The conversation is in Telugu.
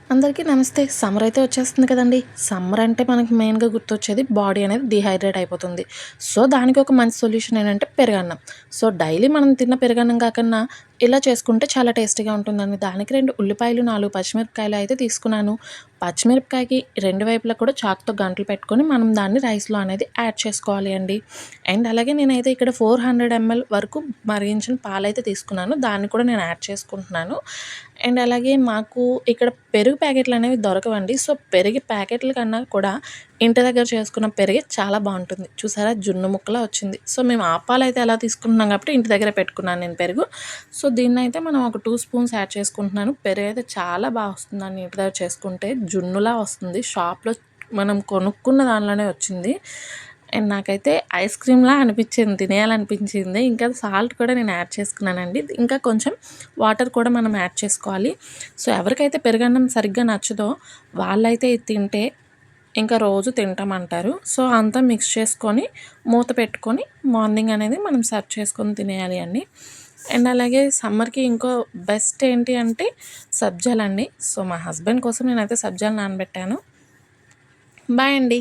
అందరికీ నమస్తే. సమ్మర్ అయితే వచ్చేస్తుంది కదండీ! సమ్మర్ అంటే మనకి మెయిన్‌గా గుర్తొచ్చేది బాడీ అనేది డీహైడ్రేట్ అయిపోతుంది. సో, దానికి ఒక మంచి సొల్యూషన్ ఏంటంటే పెరుగన్నం. సో, డైలీ మనం తిన్న పెరుగన్నం కాకన్నా ఇలా చేసుకుంటే చాలా టేస్టీగా ఉంటుందండి. దానికి 2 ఉల్లిపాయలు, 4 పచ్చిమిరపకాయలు అయితే తీసుకున్నాను. పచ్చిమిరపకాయకి 2 వైపులా కూడా చాకుతో గంటలు పెట్టుకొని మనం దాన్ని రైస్‌లో అనేది యాడ్ చేసుకోవాలి అండి. అండ్ అలాగే నేనైతే ఇక్కడ 400 ఎంఎల్ వరకు మరిగించిన పాలైతే తీసుకున్నాను. దాన్ని కూడా నేను యాడ్ చేసుకుంటున్నాను. అండ్ అలాగే మాకు ఇక్కడ పెరుగు ప్యాకెట్లనేవి దొరకవండి. సో, పెరుగు ప్యాకెట్ల కన్నా కూడా ఇంటి దగ్గర చేసుకున్న పెరుగే చాలా బావుంటుంది. చూసారా జున్ను ముక్కలా వచ్చింది. సో, మేము ఆ పాలైతే ఎలా తీసుకుంటున్నాం కాబట్టి ఇంటి దగ్గరే పెట్టుకున్నాను నేను పెరుగు. సో, దీన్నైతే మనం ఒక 2 స్పూన్స్ యాడ్ చేసుకుంటున్నాను. పెరుగైతే చాలా వస్తుందండి ఇంటి దగ్గర చేసుకుంటే. జున్నులా వస్తుంది. షాప్‌లో మనం కొనుక్కున్న దానిలోనే వచ్చింది. అండ్ నాకైతే ఐస్ క్రీమ్‌లా అనిపించింది. తినేయాలనిపించింది. ఇంకా సాల్ట్ కూడా నేను యాడ్ చేసుకున్నానండి. ఇంకా కొంచెం వాటర్ కూడా మనం యాడ్ చేసుకోవాలి. సో, ఎవరికైతే పెరుగన్నం సరిగ్గా నచ్చదో వాళ్ళైతే ఇది తింటే ఇంకా రోజు తింటామంటారు. సో, అంతా మిక్స్ చేసుకొని మూత పెట్టుకొని మార్నింగ్ అనేది మనం సర్వ్ చేసుకొని తినేయాలి అండి. అండ్ అలాగే సమ్మర్‌కి ఇంకో బెస్ట్ ఏంటి అంటే సబ్జాలండి. సో, మా హస్బెండ్ కోసం నేనైతే సబ్జాలు నానబెట్టాను. బాయ్ అండి.